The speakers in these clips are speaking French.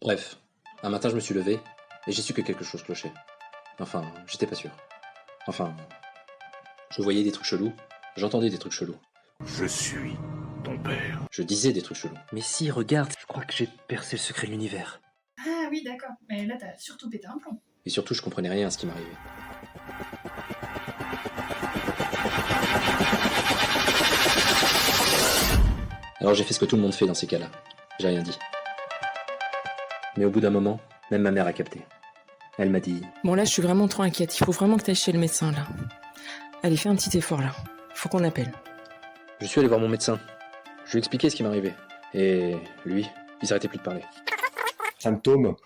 Bref, un matin je me suis levé et j'ai su que quelque chose clochait. Enfin, j'étais pas sûr. Enfin, je voyais des trucs chelous, j'entendais des trucs chelous. Je suis ton père. Je disais des trucs chelous. Mais si, regarde, je crois que j'ai percé le secret de l'univers. Ah oui, d'accord. Mais là, t'as surtout pété un plomb. Et surtout, je comprenais rien à ce qui m'arrivait. Alors j'ai fait ce que tout le monde fait dans ces cas-là. J'ai rien dit. Mais au bout d'un moment, même ma mère a capté. Elle m'a dit... Bon là, je suis vraiment trop inquiète. Il faut vraiment que tu ailles chez le médecin, là. Allez, fais un petit effort, là. Faut qu'on l'appelle. Je suis allé voir mon médecin. Je lui ai expliqué ce qui m'arrivait. Et lui, il s'arrêtait plus de parler. Symptômes,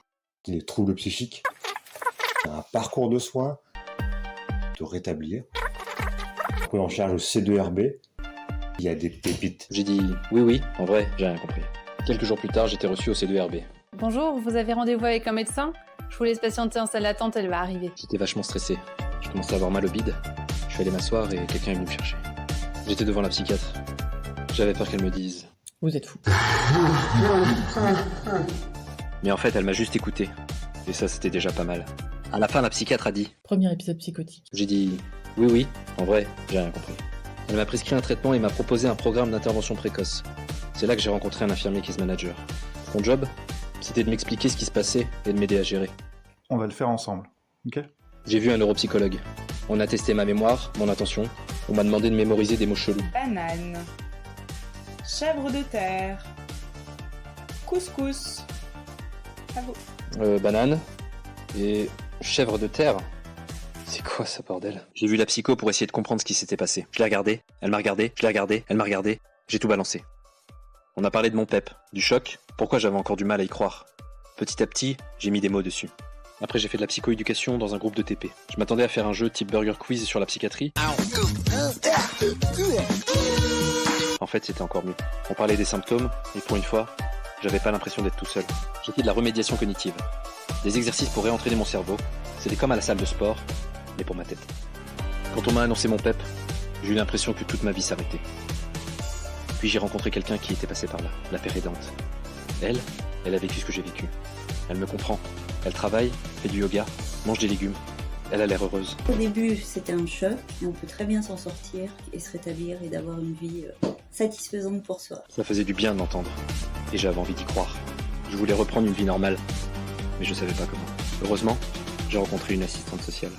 des troubles psychiques, un parcours de soins, de rétablir, pris en charge au C2RB, il y a des pépites. J'ai dit oui, en vrai, j'ai rien compris. Quelques jours plus tard, j'étais reçu au C2RB. Bonjour, vous avez rendez-vous avec un médecin? Je vous laisse patienter en salle d'attente, elle va arriver. J'étais vachement stressé. Je commençais à avoir mal au bide. Je suis allé m'asseoir et quelqu'un est venu me chercher. J'étais devant la psychiatre. J'avais peur qu'elle me dise... Vous êtes fous. Mais en fait, elle m'a juste écouté. Et ça, c'était déjà pas mal. À la fin, la psychiatre a dit... Premier épisode psychotique. J'ai dit oui, en vrai, j'ai rien compris. Elle m'a prescrit un traitement et m'a proposé un programme d'intervention précoce. C'est là que j'ai rencontré un infirmier case manager. Mon job, c'était de m'expliquer ce qui se passait et de m'aider à gérer. On va le faire ensemble, ok? J'ai vu un neuropsychologue. On a testé ma mémoire, mon attention. On m'a demandé de mémoriser des mots chelous. Banane, chèvre de terre, couscous. À vous. Banane et chèvre de terre. C'est quoi ça, bordel? J'ai vu la psycho pour essayer de comprendre ce qui s'était passé. Je l'ai regardé, elle m'a regardé, je l'ai regardé, elle m'a regardé. J'ai tout balancé. On a parlé de mon PEP, du choc, pourquoi j'avais encore du mal à y croire. Petit à petit, j'ai mis des mots dessus. Après, j'ai fait de la psychoéducation dans un groupe de TP. Je m'attendais à faire un jeu type Burger Quiz sur la psychiatrie. En fait, c'était encore mieux. On parlait des symptômes, et pour une fois, j'avais pas l'impression d'être tout seul. J'ai fait de la remédiation cognitive. Des exercices pour réentraîner mon cerveau. C'était comme à la salle de sport, mais pour ma tête. Quand on m'a annoncé mon PEP, j'ai eu l'impression que toute ma vie s'arrêtait. Puis j'ai rencontré quelqu'un qui était passé par là, la père aidante. Elle a vécu ce que j'ai vécu. Elle me comprend. Elle travaille, fait du yoga, mange des légumes. Elle a l'air heureuse. Au début, c'était un choc, et on peut très bien s'en sortir et se rétablir et d'avoir une vie satisfaisante pour soi. Ça faisait du bien de l'entendre. Et j'avais envie d'y croire. Je voulais reprendre une vie normale, mais je savais pas comment. Heureusement, j'ai rencontré une assistante sociale.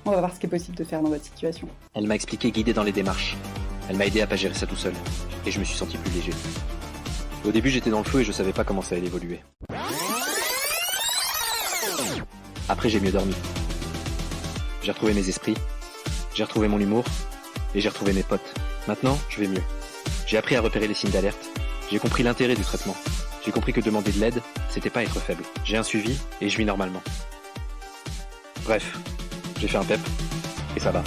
On va voir ce qui est possible de faire dans votre situation. Elle m'a expliqué, guidé dans les démarches. Elle m'a aidé à pas gérer ça tout seul. Et je me suis senti plus léger. Au début, j'étais dans le feu et je savais pas comment ça allait évoluer. Après, j'ai mieux dormi. J'ai retrouvé mes esprits, j'ai retrouvé mon humour, et j'ai retrouvé mes potes. Maintenant, je vais mieux. J'ai appris à repérer les signes d'alerte. J'ai compris l'intérêt du traitement. J'ai compris que demander de l'aide, c'était pas être faible. J'ai un suivi, et je vis normalement. Bref, j'ai fait un PEP, et ça va.